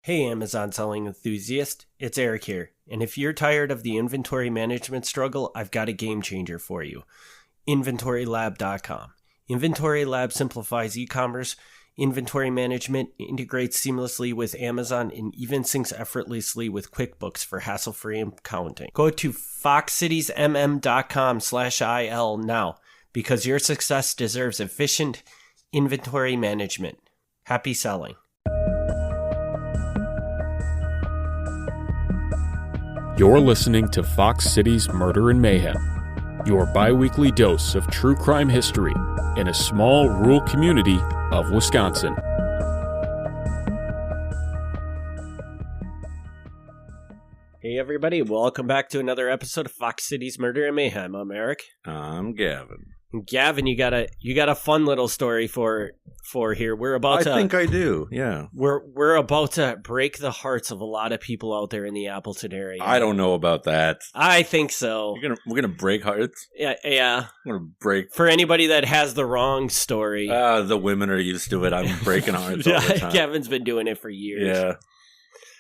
Hey Amazon selling enthusiast, it's Eric here, and if you're tired of the inventory management struggle, I've got a game changer for you. InventoryLab.com. Inventory Lab simplifies e-commerce, inventory management, integrates seamlessly with Amazon, and even syncs effortlessly with QuickBooks for hassle-free accounting. Go to foxcitiesmm.com/IL now, because your success deserves efficient inventory management. Happy selling. You're listening to Fox Cities Murder and Mayhem, your bi-weekly dose of true crime history in a small rural community of Wisconsin. Hey everybody, welcome back to another episode of Fox Cities Murder and Mayhem. I'm Eric. I'm Gavin. Gavin, you got a fun little story for here. I think I do. Yeah. We're about to break the hearts of a lot of people out there in the Appleton area. I don't know about that. I think so. We're gonna break hearts. Yeah. We're gonna break for anybody that has the wrong story. The women are used to it. I'm breaking hearts all the time. Gavin's been doing it for years. Yeah.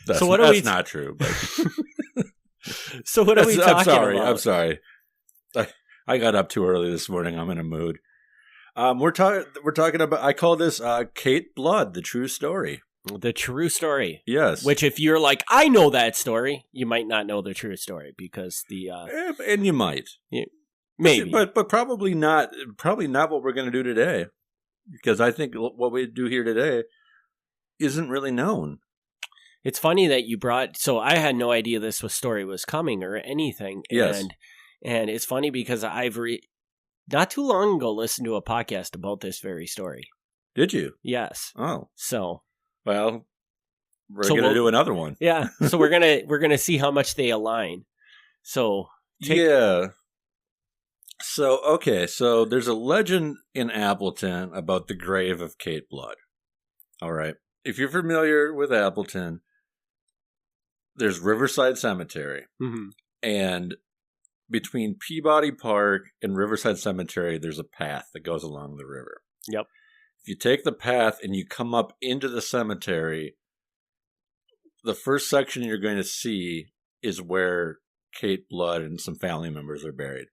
That's not true. But so what are we talking about? I'm sorry. I got up too early this morning. I'm in a mood. We're talking about. I call this Kate Blood, the true story. The true story. Yes. Which, if you're like, I know that story, you might not know the true story because the. And you might. Yeah, maybe, but probably not. Probably not what we're going to do today, because I think what we do here today isn't really known. It's funny that you brought. So I had no idea this story was coming or anything. Yes. And it's funny because I've not too long ago listened to a podcast about this very story. Did you? Yes. Oh. So. Well, we're going to do another one. Yeah. So we're gonna see how much they align. So. Yeah. So okay. So there's a legend in Appleton about the grave of Kate Blood. All right. If you're familiar with Appleton, there's Riverside Cemetery, and between Peabody Park and Riverside Cemetery, there's a path that goes along the river. Yep. If you take the path and you come up into the cemetery, the first section you're going to see is where Kate Blood and some family members are buried.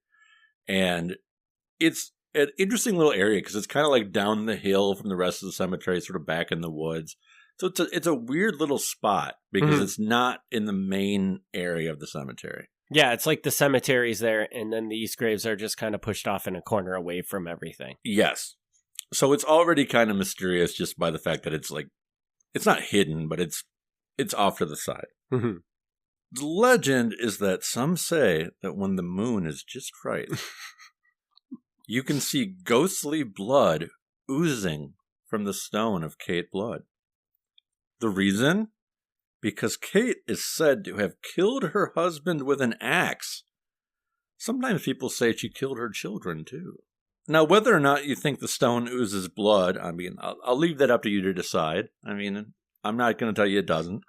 And it's an interesting little area because it's kind of like down the hill from the rest of the cemetery, sort of back in the woods. So it's a weird little spot because it's not in the main area of the cemetery. Yeah, it's like the cemetery's there, and then these graves are just kind of pushed off in a corner away from everything. Yes. So it's already kind of mysterious just by the fact that it's like, it's not hidden, but it's off to the side. Mm-hmm. The legend is that some say that when the moon is just right, you can see ghostly blood oozing from the stone of Kate Blood. The reason? Because Kate is said to have killed her husband with an axe. Sometimes people say she killed her children, too. Now, whether or not you think the stone oozes blood, I mean, I'll leave that up to you to decide. I mean, I'm not going to tell you it doesn't.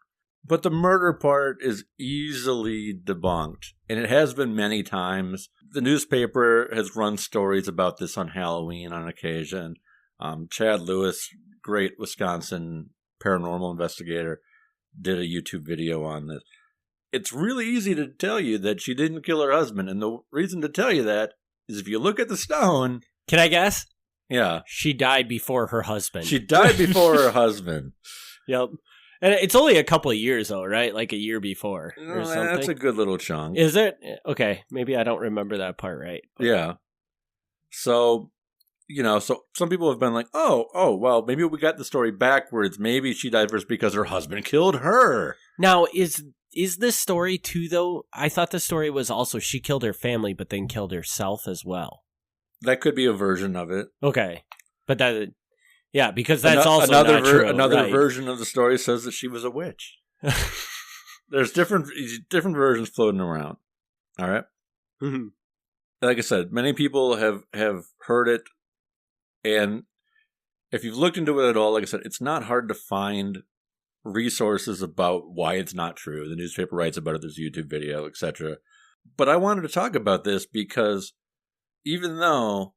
But the murder part is easily debunked, and it has been many times. The newspaper has run stories about this on Halloween on occasion. Chad Lewis, great Wisconsin paranormal investigator, did a YouTube video on this. It's really easy to tell you that she didn't kill her husband, and the reason to tell you that is if you look at the stone... Can I guess? Yeah. She died before her husband. She died before her husband. Yep. And it's only a couple of years, though, right? Like a year before or something. That's a good little chunk. Is it? Okay, maybe I don't remember that part right. But. Yeah. So... so some people have been like, oh, well, maybe we got the story backwards. Maybe she died first because her husband killed her. Now, is this story too, though? I thought the story was also she killed her family, but then killed herself as well. That could be a version of it. Okay. But because that's also not true. Another version of the story says that she was a witch. There's different versions floating around. All right? Mm-hmm. Like I said, many people have heard it. And if you've looked into it at all, like I said, it's not hard to find resources about why it's not true. The newspaper writes about it, there's a YouTube video, etc. But I wanted to talk about this because even though,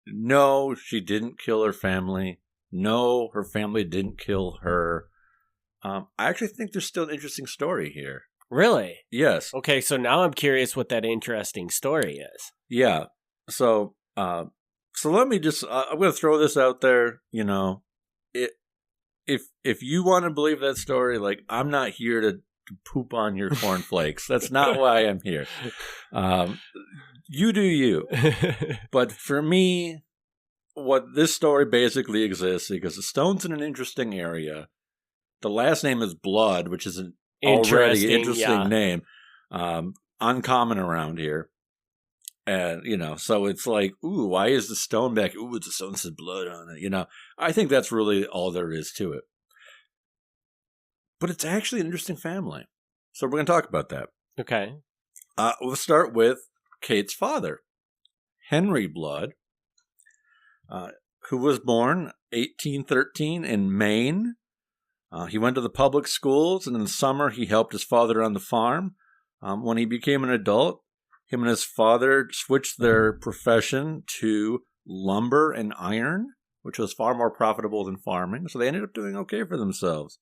no, she didn't kill her family, no, her family didn't kill her, I actually think there's still an interesting story here. Really? Yes. Okay, so now I'm curious what that interesting story is. Yeah. So, let me just, I'm going to throw this out there, if you want to believe that story, like, I'm not here to poop on your cornflakes. That's not why I'm here. You do you. But for me, what this story basically exists, because the stone's in an interesting area. The last name is Blood, which is an already interesting name. Uncommon around here. And, so it's like, ooh, why is the stone back? Ooh, it's a stone that says blood on it. I think that's really all there is to it. But it's actually an interesting family. So we're going to talk about that. Okay. We'll start with Kate's father, Henry Blood, who was born 1813 in Maine. He went to the public schools, and in the summer he helped his father on the farm. When he became an adult, him and his father switched their profession to lumber and iron, which was far more profitable than farming. So they ended up doing okay for themselves.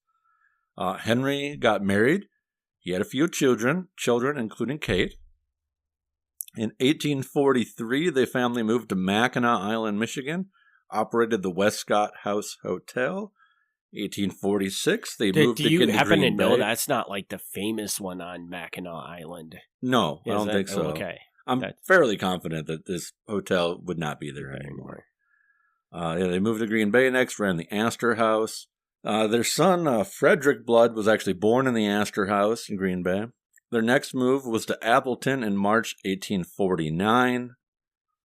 Henry got married. He had a few children, including Kate. In 1843, the family moved to Mackinac Island, Michigan, operated the Westcott House Hotel. 1846, they moved to Green Bay. Do you happen to know that's not like the famous one on Mackinac Island? No, I don't think so. Okay. I'm fairly confident that this hotel would not be there anymore. They moved to Green Bay next, ran the Astor House. Their son, Frederick Blood, was actually born in the Astor House in Green Bay. Their next move was to Appleton in March 1849.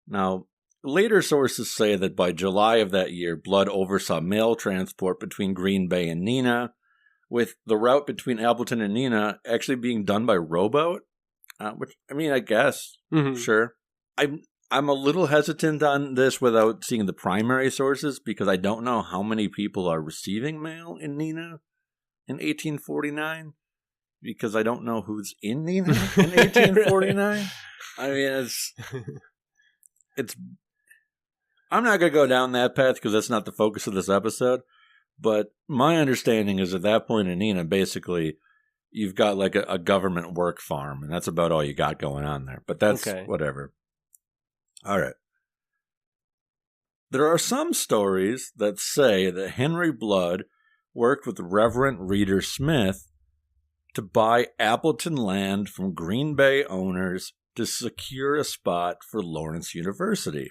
Now, later sources say that by July of that year, Blood oversaw mail transport between Green Bay and Neenah, with the route between Appleton and Neenah actually being done by rowboat. Which, I mean, I guess, sure. I'm a little hesitant on this without seeing the primary sources, because I don't know how many people are receiving mail in Neenah in 1849, because I don't know who's in Neenah in 1849. I mean, it's. I'm not going to go down that path because that's not the focus of this episode. But my understanding is at that point in Neenah, basically, you've got like a government work farm, and that's about all you got going on there. But that's whatever. All right. There are some stories that say that Henry Blood worked with Reverend Reader Smith to buy Appleton land from Green Bay owners to secure a spot for Lawrence University.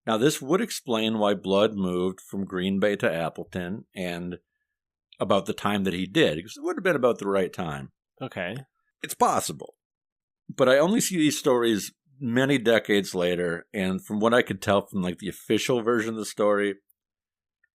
Now, this would explain why Blood moved from Green Bay to Appleton and about the time that he did, because it would have been about the right time. Okay. It's possible. But I only see these stories many decades later, and from what I could tell from like the official version of the story,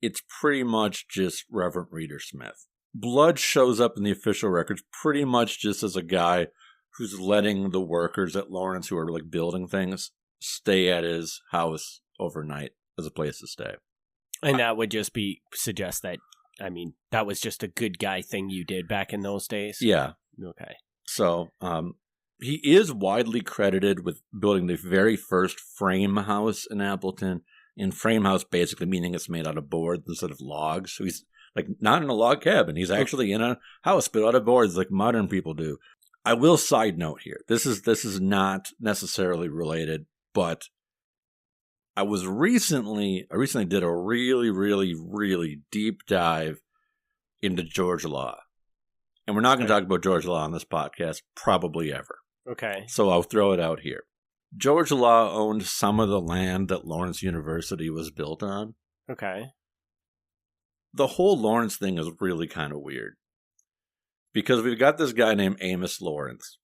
it's pretty much just Reverend Reader Smith. Blood shows up in the official records pretty much just as a guy who's letting the workers at Lawrence who are like building things stay at his house overnight as a place to stay. And that would just suggest that, I mean, that was just a good guy thing you did back in those days? Yeah. Okay. So, he is widely credited with building the very first frame house in Appleton. And frame house basically meaning it's made out of boards instead of logs. So he's like not in a log cabin. He's actually in a house built out of boards like modern people do. I will side note here. This is not necessarily related, but I recently did a really, really, really deep dive into Georgia law. And we're not going to talk about Georgia law on this podcast, probably ever. Okay. So I'll throw it out here. Georgia law owned some of the land that Lawrence University was built on. Okay. The whole Lawrence thing is really kind of weird. Because we've got this guy named Amos Lawrence,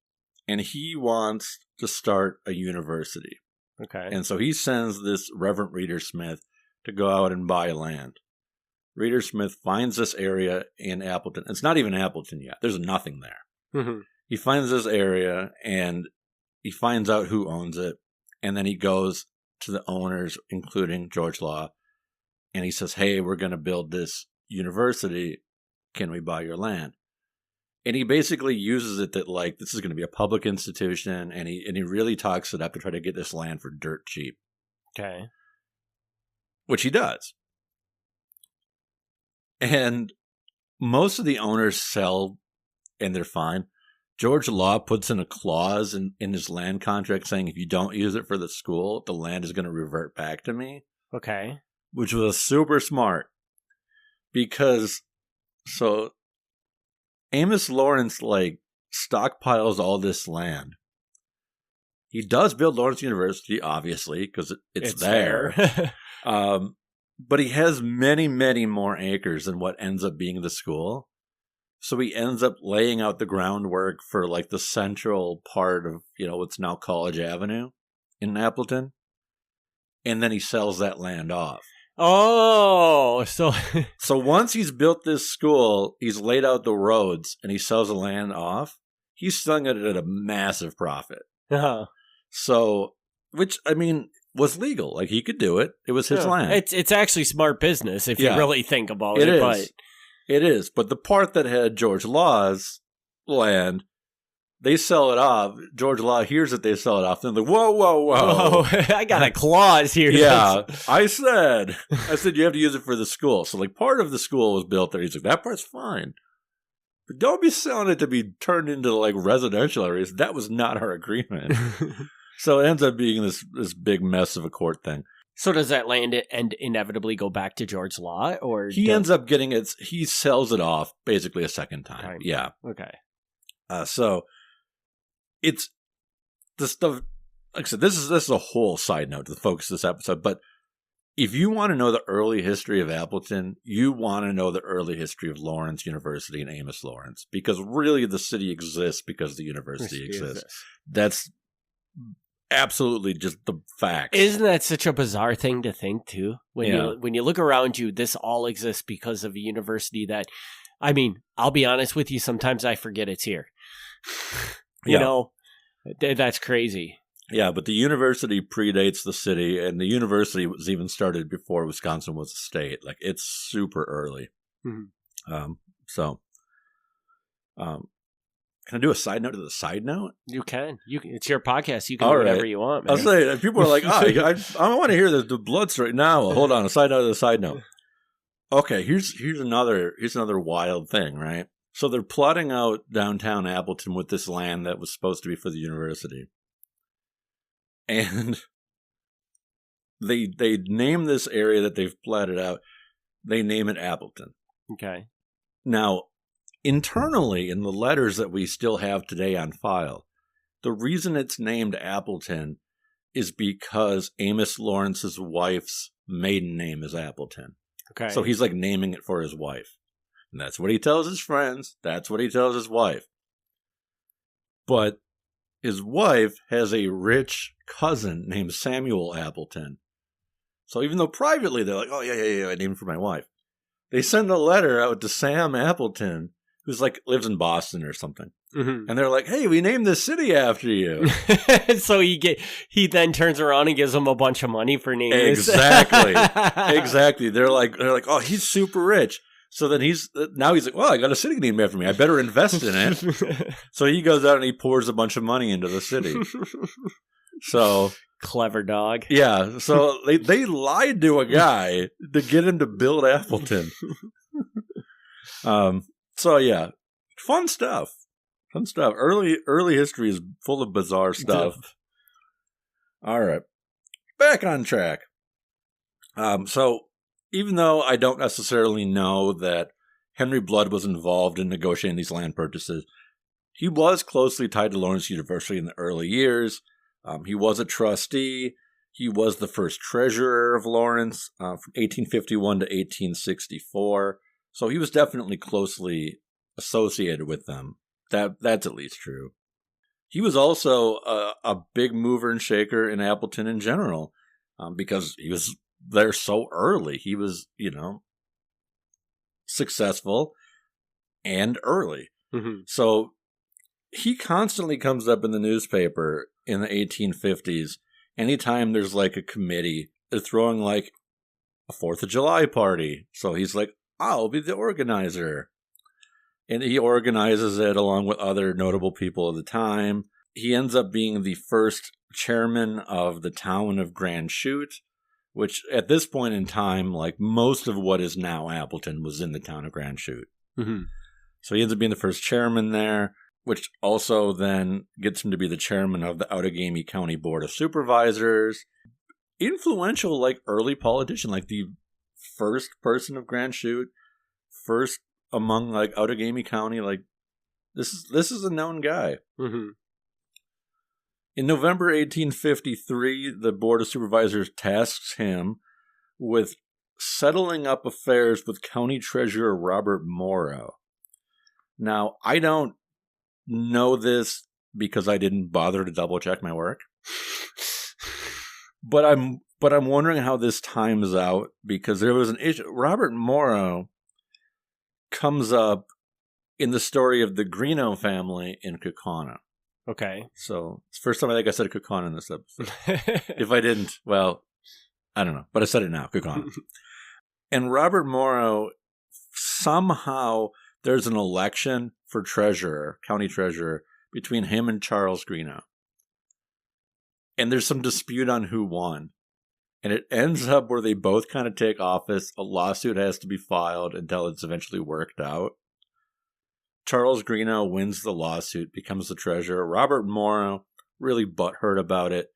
and he wants to start a university. Okay. And so he sends this Reverend Reader Smith to go out and buy land. Reader Smith finds this area in Appleton. It's not even Appleton yet. There's nothing there. Mm-hmm. He finds this area, and he finds out who owns it. And then he goes to the owners, including George Law, and he says, hey, we're going to build this university. Can we buy your land? And he basically uses it that, like, this is going to be a public institution, and he really talks it up to try to get this land for dirt cheap. Okay. Which he does. And most of the owners sell and they're fine. George Law puts in a clause in his land contract saying if you don't use it for the school, the land is going to revert back to me. Okay. Which was super smart. Because, so, Amos Lawrence, like, stockpiles all this land. He does build Lawrence University, obviously, because it's there. But he has many, many more acres than what ends up being the school. So he ends up laying out the groundwork for, like, the central part of, what's now College Avenue in Appleton. And then he sells that land off. Oh, so... So once he's built this school, he's laid out the roads, and he sells the land off, he's selling it at a massive profit. Uh-huh. So, which, I mean, was legal. Like, he could do it. It was his land. It's actually smart business if you really think about it. It is. But the part that had George Law's land, they sell it off. George Law hears that they sell it off. And they're like, whoa. I got a clause here. Yeah. I said you have to use it for the school. So, like, part of the school was built there. He's like, that part's fine. But don't be selling it to be turned into, like, residential areas. That was not our agreement. So it ends up being this big mess of a court thing. So does that land and inevitably go back to George Law, or he ends up getting it? He sells it off basically a second time. Yeah. Okay. So it's the stuff. Like I said, this is a whole side note to the focus of this episode. But if you want to know the early history of Appleton, you want to know the early history of Lawrence University and Amos Lawrence, because really the city exists because the university exists. That's absolutely just the facts. Isn't that such a bizarre thing to think too? When you look around you, this all exists because of a university that, I mean, I'll be honest with you, sometimes I forget it's here. You know, that's crazy. Yeah, but the university predates the city, and the university was even started before Wisconsin was a state. Like, it's super early. Mm-hmm. Can I do a side note to the side note? You can. It's your podcast. You can do whatever you want, man. I'll say, people are like, I want to hear the blood story. Now, well, hold on, a side note to the side note. Okay, here's another wild thing, right? So they're plotting out downtown Appleton with this land that was supposed to be for the university. And they name this area that they've platted out, they name it Appleton. Okay. Now, internally, in the letters that we still have today on file, the reason it's named Appleton is because Amos Lawrence's wife's maiden name is Appleton. Okay. So he's like naming it for his wife. And that's what he tells his friends. That's what he tells his wife. But his wife has a rich cousin named Samuel Appleton. So even though privately they're like, oh, yeah, I named it for my wife, they send a letter out to Sam Appleton, who's like lives in Boston or something. Mm-hmm. And they're like, hey, we named this city after you. So he then turns around and gives them a bunch of money for naming Exactly. Exactly. They're like, oh, he's super rich. So then he's like, well, I got a city named after me. I better invest in it. So he goes out and he pours a bunch of money into the city. So clever dog. Yeah. So they lied to a guy to get him to build Appleton. So yeah, fun stuff. Early history is full of bizarre stuff. All right, back on track. So even though I don't necessarily know that Henry Blood was involved in negotiating these land purchases, he was closely tied to Lawrence University in the early years. He was a trustee. He was the first treasurer of Lawrence from 1851 to 1864. So he was definitely closely associated with them. That's at least true. He was also a big mover and shaker in Appleton in general, because he was there so early. He was, successful and early. Mm-hmm. So he constantly comes up in the newspaper in the 1850s. Anytime there's like a committee, they're throwing like a 4th of July party. So he's like, I'll be the organizer. And he organizes it along with other notable people of the time. He ends up being the first chairman of the town of Grand Chute, which at this point in time, like most of what is now Appleton was in the town of Grand Chute. Mm-hmm. So he ends up being the first chairman there, which also then gets him to be the chairman of the Outagamie County Board of Supervisors. Influential, like, early politician, like the first person of Grand Chute, first among, like, Outagamie County. Like, this is a known guy. Mm-hmm. In November 1853, the Board of Supervisors tasks him with settling up affairs with County Treasurer Robert Morrow. Now, I don't know this because I didn't bother to double check my work. But I'm wondering how this times out, because there was an issue. Robert Morrow comes up in the story of the Greeno family in Kaukauna. Okay. So it's the first time I think I said Kaukauna in this episode. If I didn't, well, I don't know. But I said it now, Kaukauna. And Robert Morrow, somehow there's an election for treasurer, county treasurer, between him and Charles Greeno. And there's some dispute on who won. And it ends up where they both kind of take office. A lawsuit has to be filed until it's eventually worked out. Charles Greeno wins the lawsuit, becomes the treasurer. Robert Morrow, really butthurt about it,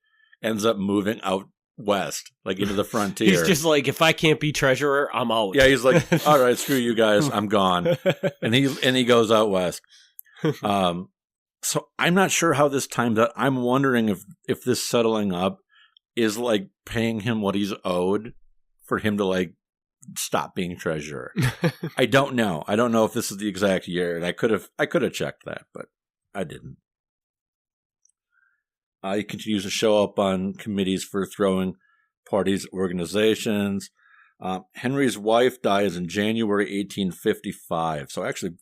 ends up moving out west, like into the frontier. He's just like, if I can't be treasurer, I'm out. Yeah, he's like, all right, screw you guys, I'm gone. And he goes out west. So I'm not sure how this times out. I'm wondering if this settling up is like paying him what he's owed for him to like stop being treasurer. I don't know. I don't know if this is the exact year, and I could have checked that, but I didn't. He continues to show up on committees for throwing parties, organizations. Henry's wife dies in January 1855, so actually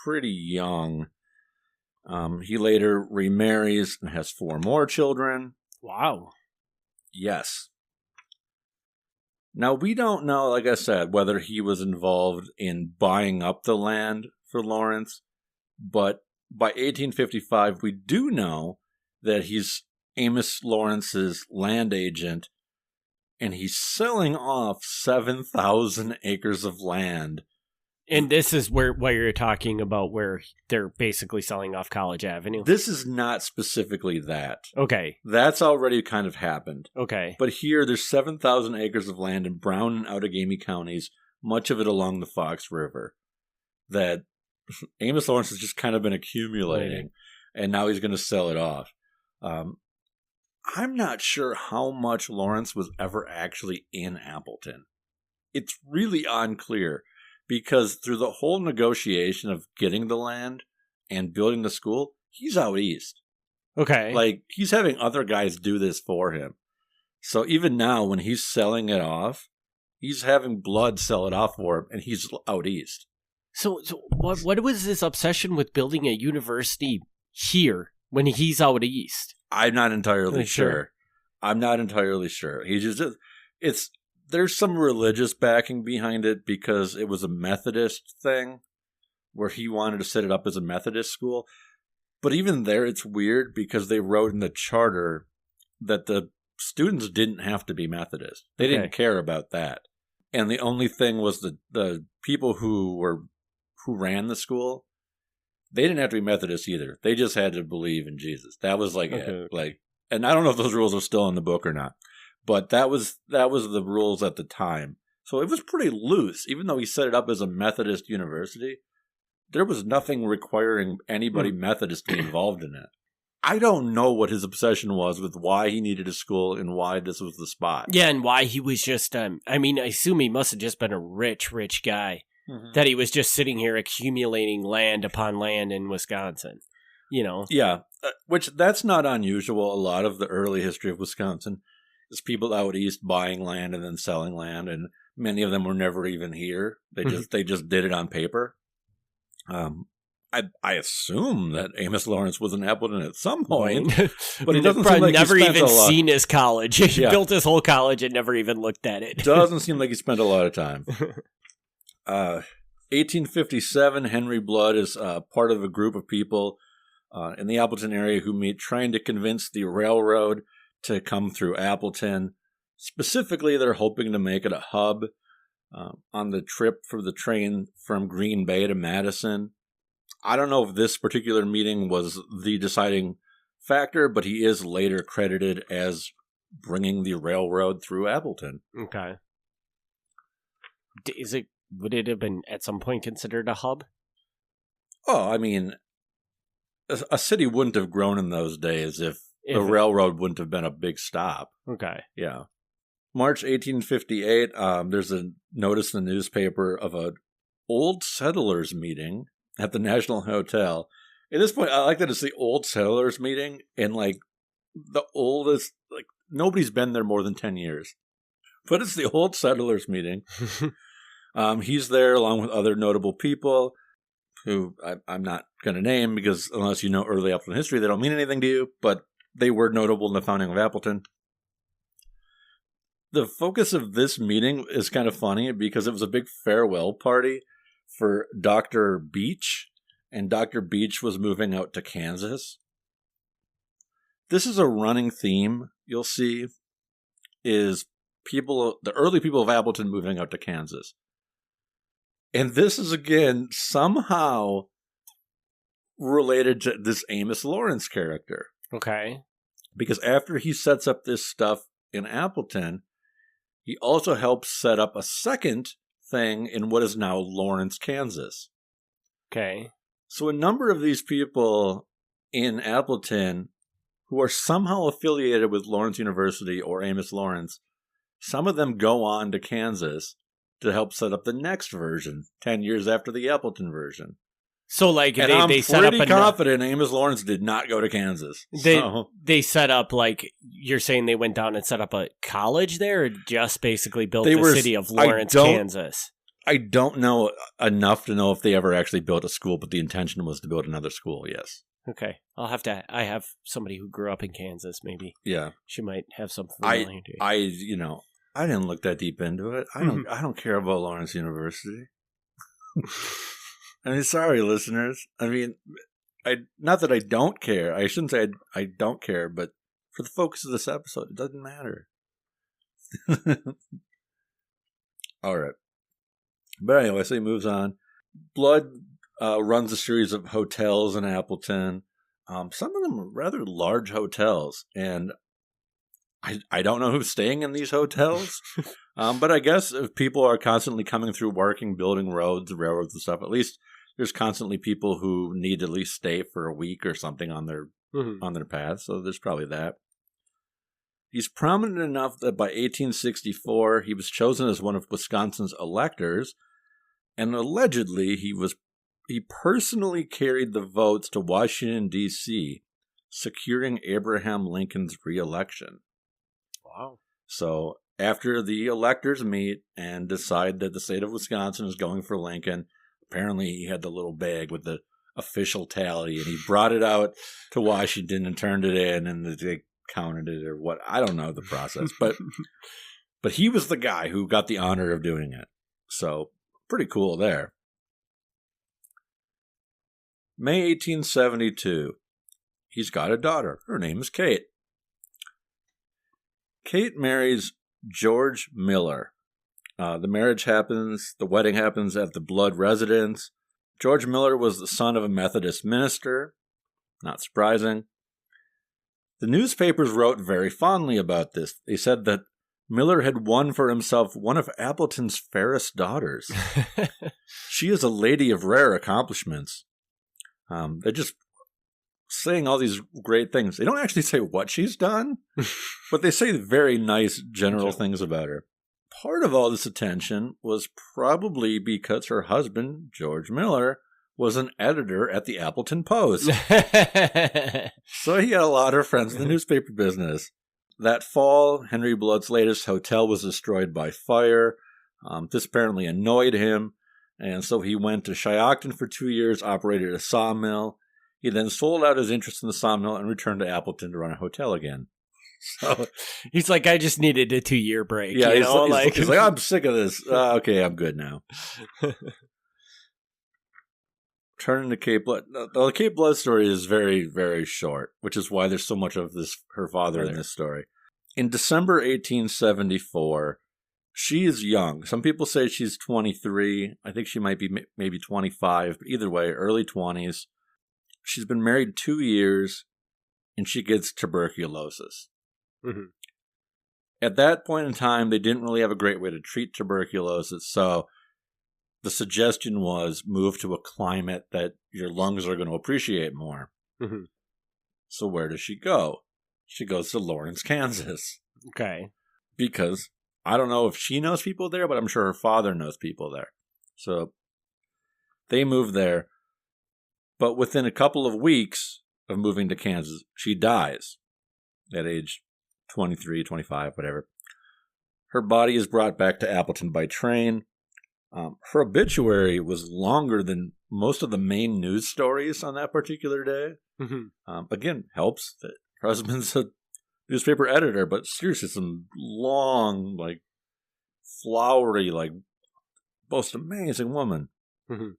pretty young. He later remarries and has 4 more children. Wow. Yes. Now, we don't know, like I said, whether he was involved in buying up the land for Lawrence, but by 1855, we do know that he's Amos Lawrence's land agent, and he's selling off 7,000 acres of land. And this is where you're talking about where they're basically selling off College Avenue? This is not specifically that. Okay. That's already kind of happened. Okay. But here, there's 7,000 acres of land in Brown and Outagamie counties, much of it along the Fox River, that Amos Lawrence has just kind of been accumulating, and now he's going to sell it off. I'm not sure how much Lawrence was ever actually in Appleton. It's really unclear, because through the whole negotiation of getting the land and building the school, he's out east. Okay. Like, he's having other guys do this for him. So even now, when he's selling it off, he's having Blood sell it off for him, and he's out east. So what was this obsession with building a university here when he's out east? I'm not entirely sure. I'm not entirely sure. There's some religious backing behind it, because it was a Methodist thing where he wanted to set it up as a Methodist school. But even there, it's weird because they wrote in the charter that the students didn't have to be Methodist. They didn't care about that. And the only thing was the people who ran the school, they didn't have to be Methodist either. They just had to believe in Jesus. That was like it. Like, and I don't know if those rules are still in the book or not, but that was the rules at the time. So it was pretty loose. Even though he set it up as a Methodist university, there was nothing requiring anybody Methodist to be involved in it. I don't know what his obsession was with why he needed a school and why this was the spot. Yeah, and why he was just, I assume he must have just been a rich guy. Mm-hmm. That he was just sitting here accumulating land upon land in Wisconsin, Yeah, which that's not unusual. A lot of the early history of Wisconsin is people out east buying land and then selling land, and many of them were never even here. They just did it on paper. I assume that Amos Lawrence was in Appleton at some point, but he doesn't seem like never he spent even a lot. Seen his college. He built his whole college and never even looked at it. Doesn't seem like he spent a lot of time. 1857, Henry Blood is part of a group of people in the Appleton area who meet trying to convince the railroad to come through Appleton. Specifically, they're hoping to make it a hub. on the trip for the train from Green Bay to Madison. I don't know if this particular meeting was the deciding factor, but he is later credited as bringing the railroad through Appleton. Okay. Would it have been at some point considered a hub? Oh, I mean, a city wouldn't have grown in those days if the railroad wouldn't have been a big stop. Okay. Yeah. March 1858, there's a notice in the newspaper of an old settlers meeting at the National Hotel. At this point, I like that it's the old settlers meeting, and like the oldest, like nobody's been there more than 10 years. But it's the old settlers meeting. He's there along with other notable people who I'm not going to name because unless you know early Appleton history, they don't mean anything to you, but they were notable in the founding of Appleton. The focus of this meeting is kind of funny because it was a big farewell party for Dr. Beach, and Dr. Beach was moving out to Kansas. This is a running theme you'll see is the early people of Appleton moving out to Kansas. And this is, again, somehow related to this Amos Lawrence character. Okay. Because after he sets up this stuff in Appleton, he also helps set up a second thing in what is now Lawrence, Kansas. Okay. So a number of these people in Appleton who are somehow affiliated with Lawrence University or Amos Lawrence, some of them go on to Kansas to help set up the next version, 10 years after the Appleton version. So, like, and they set up... I'm pretty confident Amos Lawrence did not go to Kansas. They set up, like, you're saying they went down and set up a college there, or just basically built the city of Lawrence, Kansas? I don't know enough to know if they ever actually built a school, but the intention was to build another school, yes. Okay. I have somebody who grew up in Kansas, maybe. Yeah. She might have some familiarity. I didn't look that deep into it. I don't care about Lawrence University. I mean, sorry, listeners. I mean, not that I don't care. I shouldn't say I don't care, but for the focus of this episode, it doesn't matter. All right. But anyway, so he moves on. Blood runs a series of hotels in Appleton. Some of them are rather large hotels, and I don't know who's staying in these hotels, but I guess if people are constantly coming through working, building roads, railroads and stuff, at least there's constantly people who need to at least stay for a week or something on their path, so there's probably that. He's prominent enough that by 1864 he was chosen as one of Wisconsin's electors, and allegedly he personally carried the votes to Washington, D.C., securing Abraham Lincoln's re-election. Wow. So after the electors meet and decide that the state of Wisconsin is going for Lincoln, apparently he had the little bag with the official tally, and he brought it out to Washington and turned it in, and they counted it or what. I don't know the process, but he was the guy who got the honor of doing it. So pretty cool there. May 1872. He's got a daughter. Her name is Kate. Kate marries George Miller. The wedding happens at the Blood residence. George Miller was the son of a Methodist minister. Not surprising. The newspapers wrote very fondly about this. They said that Miller had won for himself one of Appleton's fairest daughters. She is a lady of rare accomplishments. They're just saying all these great things. They don't actually say what she's done, but they say very nice general things about her. Part of all this attention was probably because her husband, George Miller, was an editor at the Appleton Post. So he had a lot of friends in the newspaper business. That fall, Henry Blood's latest hotel was destroyed by fire. This apparently annoyed him, and so he went to Shiocton for 2 years, operated a sawmill. He then sold out his interest in the sawmill and returned to Appleton to run a hotel again. So he's like, I just needed a 2-year break. Yeah, he's like, I'm sick of this. Okay, I'm good now. Turning to Kate Blood. The Kate Blood story is very, very short, which is why there's so much of her father in this story. In December 1874, she is young. Some people say she's 23. I think she might be maybe 25. But either way, early 20s. She's been married 2 years, and she gets tuberculosis. Mm-hmm. At that point in time, they didn't really have a great way to treat tuberculosis, so the suggestion was move to a climate that your lungs are going to appreciate more. Mm-hmm. So where does she go? She goes to Lawrence, Kansas. Okay. Because I don't know if she knows people there, but I'm sure her father knows people there. So they move there. But within a couple of weeks of moving to Kansas, she dies at age 23, 25, whatever. Her body is brought back to Appleton by train. Her obituary was longer than most of the main news stories on that particular day. Mm-hmm. Again, helps that her husband's a newspaper editor, but seriously, some long, like, flowery, like, most amazing woman. Mm-hmm.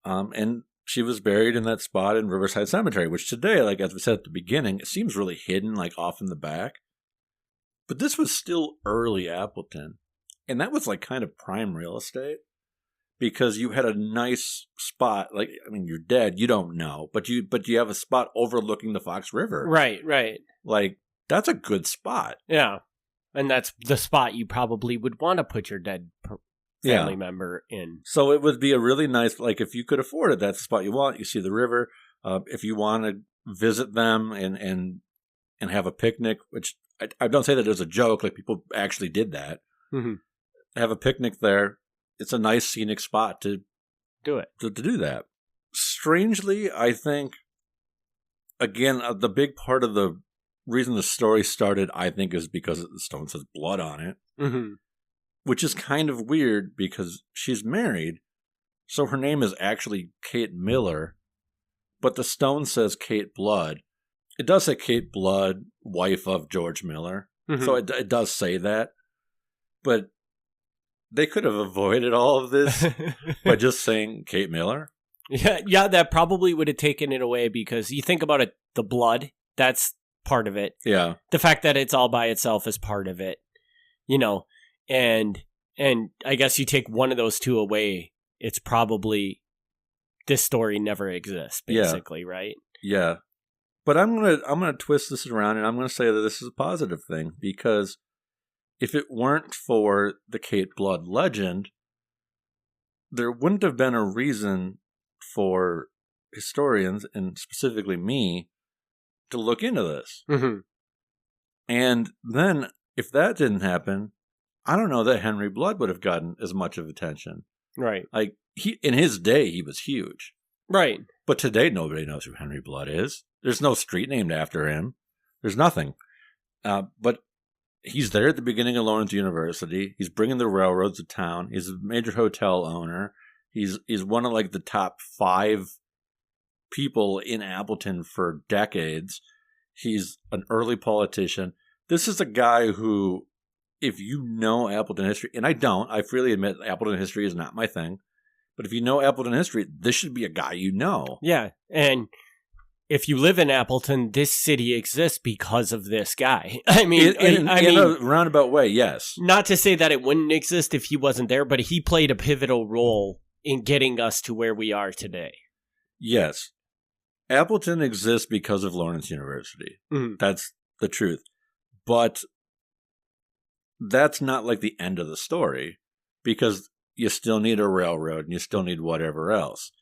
And she was buried in that spot in Riverside Cemetery, which today, like as we said at the beginning, it seems really hidden, like off in the back. But this was still early Appleton. And that was like kind of prime real estate. Because you had a nice spot, like, I mean, you're dead, you don't know, but you have a spot overlooking the Fox River. Right. Like, that's a good spot. Yeah. And that's the spot you probably would want to put your dead family member in. So it would be a really nice, like, if you could afford it, that's the spot you want. You see the river. If you want to visit them and have a picnic, which I don't say that as a joke, like people actually did that. Mm-hmm. Have a picnic there. It's a nice scenic spot to do it. To do that. Strangely, I think, again, the big part of the reason the story started, I think, is because the stone says blood on it. Mm-hmm. Which is kind of weird because she's married, so her name is actually Kate Miller, but the stone says Kate Blood. It does say Kate Blood, wife of George Miller, so it does say that, but they could have avoided all of this by just saying Kate Miller. Yeah, that probably would have taken it away because you think about it, the blood, that's part of it. Yeah. The fact that it's all by itself is part of it, you know, and I guess you take one of those two away, it's probably this story never exists, basically, right? Yeah. But I'm gonna twist this around and I'm gonna say that this is a positive thing because if it weren't for the Kate Blood legend, there wouldn't have been a reason for historians, and specifically me, to look into this. Mm-hmm. And then, if that didn't happen, I don't know that Henry Blood would have gotten as much of attention. Right. Like, in his day, he was huge. Right. But today, nobody knows who Henry Blood is. There's no street named after him. There's nothing. But he's there at the beginning of Lawrence University. He's bringing the railroads to town. He's a major hotel owner. He's one of like the top 5 people in Appleton for decades. He's an early politician. This is a guy who, if you know Appleton history, and I don't, I freely admit Appleton history is not my thing. But if you know Appleton history, this should be a guy you know. Yeah, and if you live in Appleton, this city exists because of this guy. I mean, in a roundabout way, yes. Not to say that it wouldn't exist if he wasn't there, but he played a pivotal role in getting us to where we are today. Yes. Appleton exists because of Lawrence University. Mm-hmm. That's the truth. But that's not like the end of the story because you still need a railroad and you still need whatever else.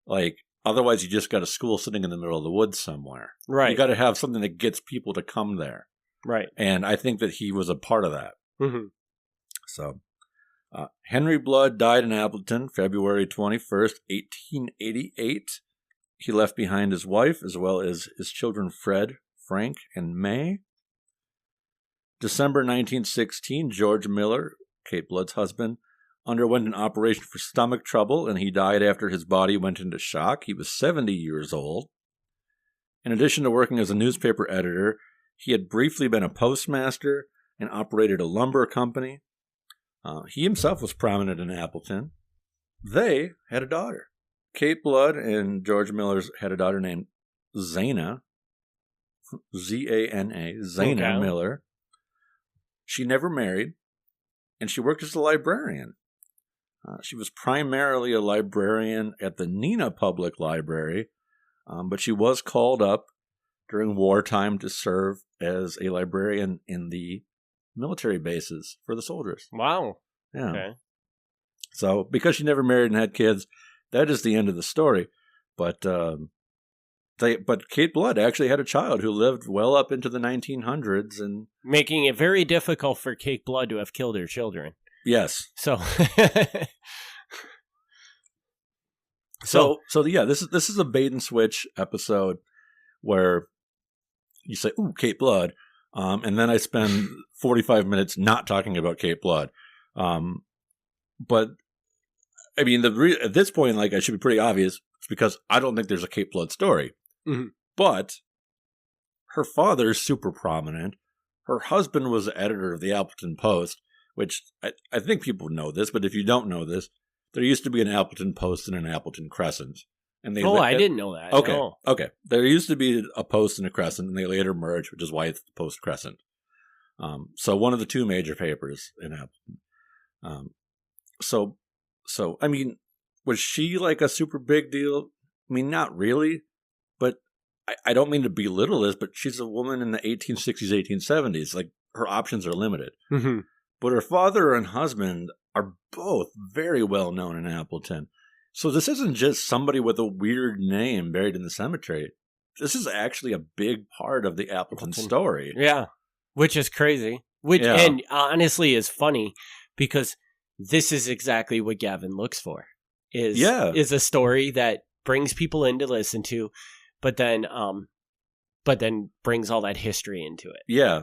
Like, otherwise, you just got a school sitting in the middle of the woods somewhere. Right. You got to have something that gets people to come there. Right. And I think that he was a part of that. Mm-hmm. So, Henry Blood died in Appleton, February 21st, 1888. He left behind his wife as well as his children Fred, Frank, and May. December 1916, George Miller, Kate Blood's husband, underwent an operation for stomach trouble, and he died after his body went into shock. He was 70 years old. In addition to working as a newspaper editor, he had briefly been a postmaster and operated a lumber company. He himself was prominent in Appleton. They had a daughter. Kate Blood and George Miller had a daughter named Zana, Zana, Zana okay. Miller. She never married. and she worked as a librarian. She was primarily a librarian at the Neenah Public Library, but she was called up during wartime to serve as a librarian in the military bases for the soldiers. Wow. Yeah. Okay. So, because she never married and had kids, that is the end of the story. But Kate Blood actually had a child who lived well up into the 1900s, and making it very difficult for Kate Blood to have killed her children. Yes. So yeah, this is a bait and switch episode where you say, "Ooh, Kate Blood," and then I spend 45 minutes not talking about Kate Blood. But I mean, at this point, like, I should be pretty obvious. It's because I don't think there's a Kate Blood story. Mm-hmm. But her father's super prominent. Her husband was the editor of the Appleton Post, which I think people know this, but if you don't know this, there used to be an Appleton Post and an Appleton Crescent. And I didn't know that. Okay. No. Okay. There used to be a Post and a Crescent, and they later merged, which is why it's the Post Crescent. So one of the two major papers in Appleton. So I mean, was she like a super big deal? I mean, not really, but I don't mean to belittle this, but she's a woman in the 1860s, 1870s. Like, her options are limited. Mm-hmm. But her father and husband are both very well known in Appleton. So this isn't just somebody with a weird name buried in the cemetery. This is actually a big part of the Appleton story. Yeah, which is crazy. And honestly is funny, because this is exactly what Gavin looks for. Is a story that brings people in to listen to, but then brings all that history into it. Yeah.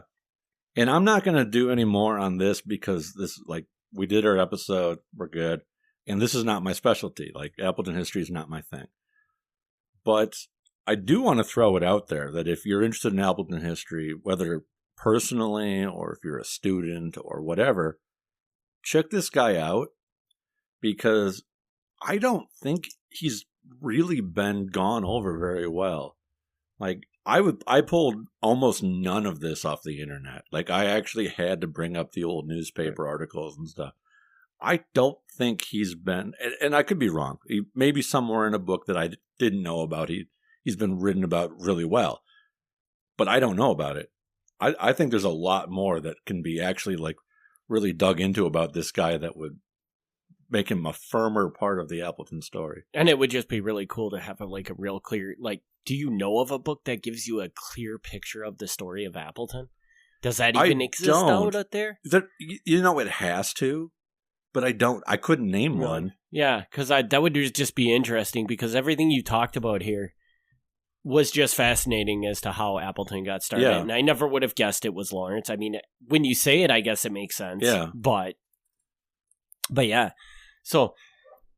And I'm not going to do any more on this because this, like, we did our episode, we're good. And this is not my specialty. Like, Appleton history is not my thing. But I do want to throw it out there that if you're interested in Appleton history, whether personally or if you're a student or whatever, check this guy out, because I don't think he's really been gone over very well. Like, I pulled almost none of this off the internet. Like, I actually had to bring up the old newspaper articles and stuff. I don't think he's been, and I could be wrong. He maybe somewhere in a book that I didn't know about, he's been written about really well, but I don't know about it. I think there's a lot more that can be actually, like, really dug into about this guy that would make him a firmer part of the Appleton story. And it would just be really cool to have a real clear, like, do you know of a book that gives you a clear picture of the story of Appleton? Does that even exist out there? You know, it has to, but I couldn't name one. Yeah, because that would just be interesting, because everything you talked about here was just fascinating as to how Appleton got started. Yeah. And I never would have guessed it was Lawrence. I mean, when you say it, I guess it makes sense. Yeah. But yeah. So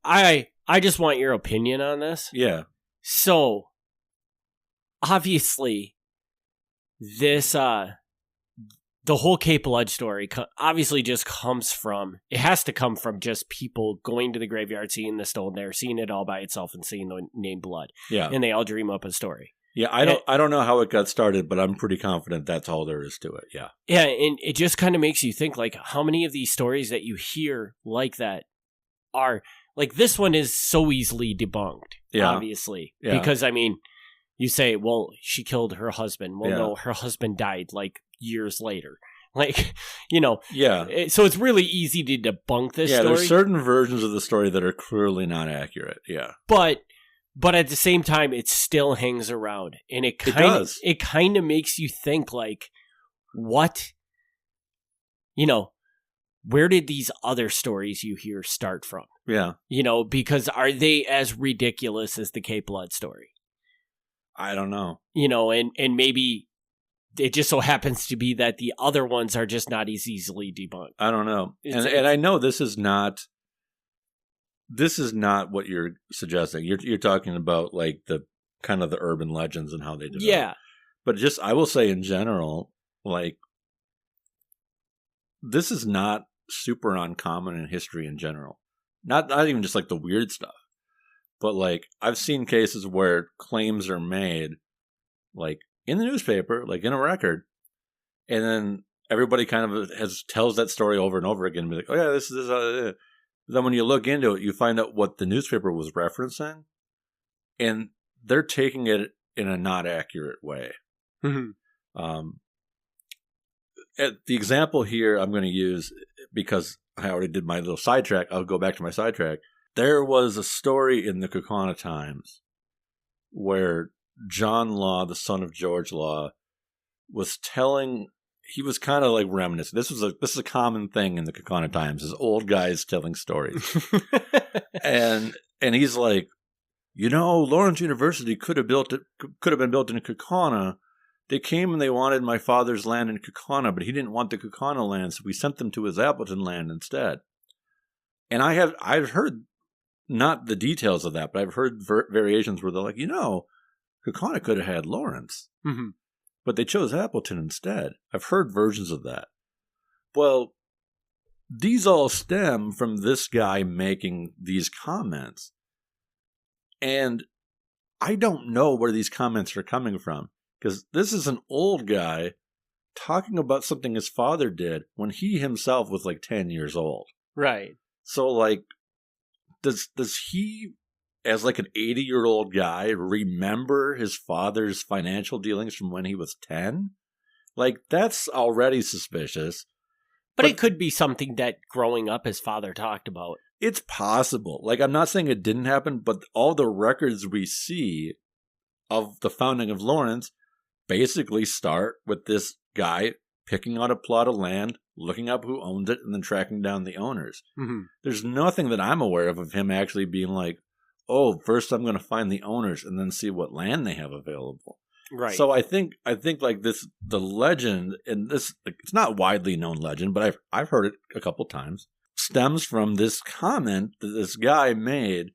I just want your opinion on this. Yeah. So obviously this the whole Kate Blood story obviously just has to come from just people going to the graveyard, seeing the stone there, seeing it all by itself, and seeing the name Blood. Yeah. And they all dream up a story. Yeah, I don't know how it got started, but I'm pretty confident that's all there is to it. Yeah. Yeah, and it just kind of makes you think, like, how many of these stories that you hear like that are, like, this one is so easily debunked, obviously. Yeah. Because, I mean, you say, well, she killed her husband. Well, no, her husband died, like, years later. Like, you know. Yeah. So it's really easy to debunk this story. Yeah, there's certain versions of the story that are clearly not accurate. Yeah. But at the same time, it still hangs around. And it kind of makes you think, like, what? You know, where did these other stories you hear start from? Yeah. You know, because are they as ridiculous as the Kate Blood story? I don't know. You know, and maybe it just so happens to be that the other ones are just not as easily debunked. I don't know. And I know this is not what you're suggesting. You're talking about, like, the kind of the urban legends and how they develop. Yeah. But just, I will say in general, like, this is not super uncommon in history in general. Not even just, like, the weird stuff. But, like, I've seen cases where claims are made, like, in the newspaper, like, in a record, and then everybody kind of tells that story over and over again. Be like, oh yeah, this is how it is. Then when you look into it, you find out what the newspaper was referencing, and they're taking it in a not accurate way. Mm-hmm. The example here I'm going to use, because I already did my little sidetrack, I'll go back to my sidetrack. There was a story in the Kaukauna Times where John Law, the son of George Law, was telling, he was kind of like reminiscing. This is a common thing in the Kaukauna Times, is old guys telling stories. and he's like, Lawrence University could have been built in Kaukauna. They came and they wanted my father's land in Kaukauna, but he didn't want the Kaukauna land, so we sent them to his Appleton land instead. And I've heard, not the details of that, but I've heard variations where they're like, Kaukauna could have had Lawrence, mm-hmm. but they chose Appleton instead. I've heard versions of that. Well, these all stem from this guy making these comments. And I don't know where these comments are coming from, because this is an old guy talking about something his father did when he himself was like 10 years old. Right. So, like, does he, as like an 80-year-old guy, remember his father's financial dealings from when he was 10? Like, that's already suspicious. But it could be something that growing up his father talked about. It's possible. Like, I'm not saying it didn't happen, but all the records we see of the founding of Lawrence basically start with this guy picking out a plot of land, looking up who owns it, and then tracking down the owners. Mm-hmm. There's nothing that I'm aware of him actually being like, oh, first I'm going to find the owners and then see what land they have available. Right. So I think like this, the legend, and this, it's not widely known legend, but I've heard it a couple times, stems from this comment that this guy made,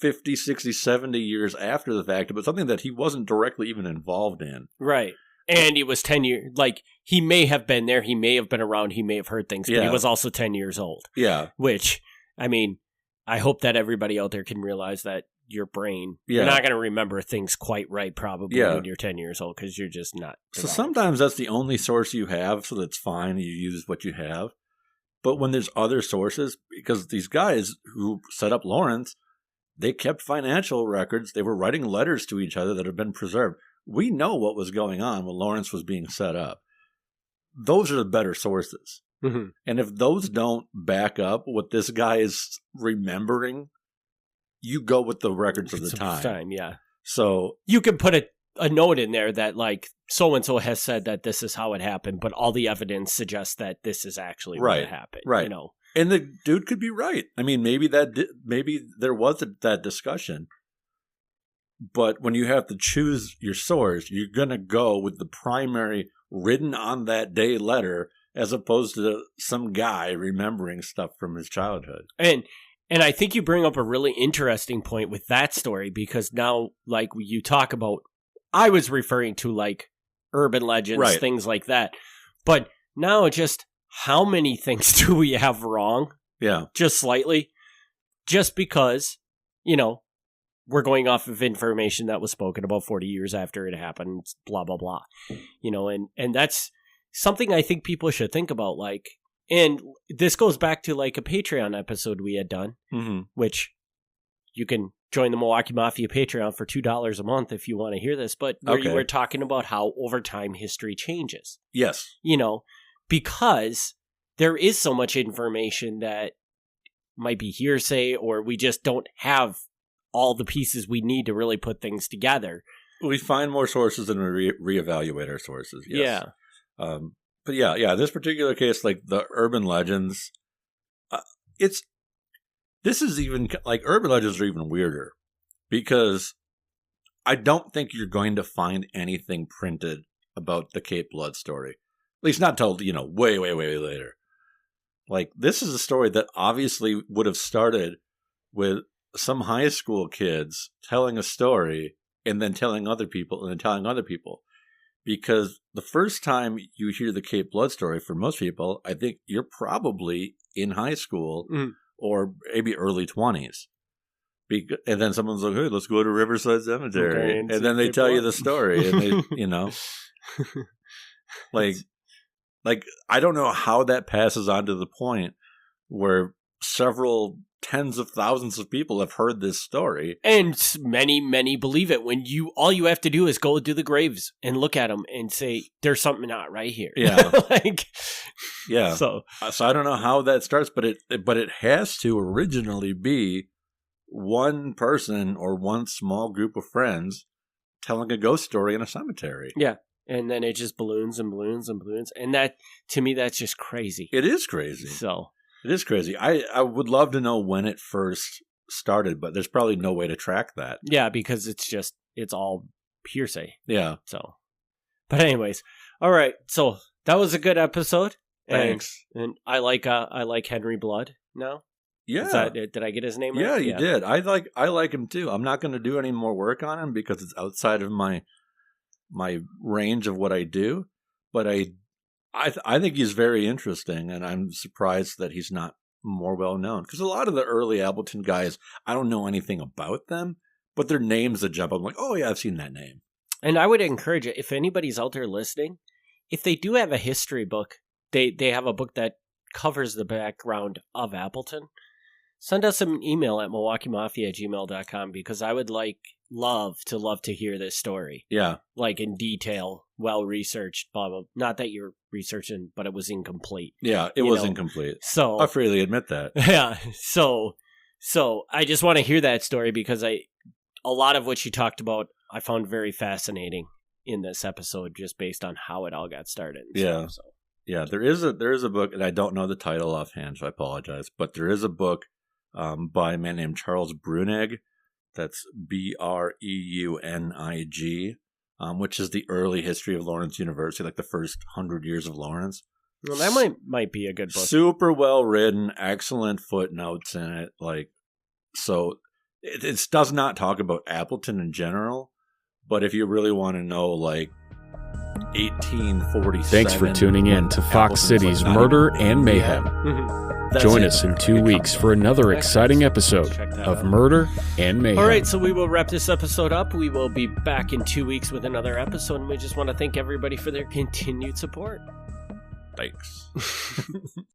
50, 60, 70 years after the fact, but something that he wasn't directly even involved in. Right. And he was 10 years, like, he may have been there, he may have been around, he may have heard things, but he was also 10 years old. Yeah. Which, I mean, I hope that everybody out there can realize that your brain, you're not going to remember things quite right probably when you're 10 years old, because you're just not developed. So sometimes that's the only source you have, so that's fine, you use what you have. But when there's other sources, because these guys who set up Lawrence, they kept financial records, they were writing letters to each other that have been preserved. We know what was going on when Lawrence was being set up. Those are the better sources. Mm-hmm. And if those don't back up what this guy is remembering, you go with the records of the time. Yeah. So you can put a note in there that, like, so-and-so has said that this is how it happened, but all the evidence suggests that this is actually what happened. Right. And the dude could be right. I mean, maybe there was that discussion. But when you have to choose your source, you're going to go with the primary written on that day letter, as opposed to some guy remembering stuff from his childhood. And I think you bring up a really interesting point with that story, because now, like, you talk about, I was referring to, like, urban legends, things like that. But now just how many things do we have wrong? Yeah. Just slightly. Just because, we're going off of information that was spoken about 40 years after it happened, blah, blah, blah. And that's something I think people should think about. Like, and this goes back to, like, a Patreon episode we had done, mm-hmm. which you can join the Milwaukee Mafia Patreon for $2 a month if you want to hear this. But where you were talking about how over time history changes. Yes. Because there is so much information that might be hearsay, or we just don't have all the pieces we need to really put things together. We find more sources and reevaluate our sources. Yes. Yeah. But yeah, this particular case, like the urban legends, this is even, like, urban legends are even weirder, because I don't think you're going to find anything printed about the Cape Blood story. At least not told, way, way, way later. Like, this is a story that obviously would have started with some high school kids telling a story and then telling other people and then telling other people. Because the first time you hear the Cape Blood story, for most people, I think you're probably in high school or maybe early 20s. And then someone's like, hey, let's go to Riverside Cemetery. And then they tell you the story. And they, Like I don't know how that passes on to the point where several tens of thousands of people have heard this story. And many believe it. When all you have to do is go to the graves and look at them and say, there's something not right here. Yeah. Yeah. So I don't know how that starts, but it has to originally be one person or one small group of friends telling a ghost story in a cemetery. Yeah. And then it just balloons and balloons and balloons. And that, to me, that's just crazy. It is crazy. So it is crazy. I would love to know when it first started, but there's probably no way to track that. Yeah, because it's all hearsay. Yeah. So, but anyways, all right. So that was a good episode. Thanks. And I like Henry Blood now. Yeah. Did I get his name right? Yeah, you did. I like him too. I'm not going to do any more work on him because it's outside of my range of what I do, but I think he's very interesting, and I'm surprised that he's not more well known. Because a lot of the early Appleton guys, I don't know anything about them, but their names that jump up. I'm like, oh yeah, I've seen that name. And I would encourage it, if anybody's out there listening, if they do have a history book, they have a book that covers the background of Appleton, send us an email at milwaukeemafia@gmail.com, because I would love to hear this story. Yeah. Like in detail, well-researched, blah, blah. Not that you're researching, but it was incomplete. Yeah, it was incomplete. So I freely admit that. Yeah. So I just want to hear that story, because a lot of what you talked about, I found very fascinating in this episode, just based on how it all got started. Yeah. So. Yeah, there is a book, and I don't know the title offhand, so I apologize, but there is a book by a man named Charles Bruenig. That's Breunig, which is the early history of Lawrence University, like the first 100 years of Lawrence. Well, that might be a good book. Super well written, excellent footnotes in it. So it does not talk about Appleton in general, but if you really want to know, 1847. Thanks for tuning in to Fox Cities Murder and Mayhem. Join us in 2 weeks for another exciting episode of Murder and Mayhem. All right, so we will wrap this episode up. We will be back in 2 weeks with another episode, and we just want to thank everybody for their continued support. Thanks.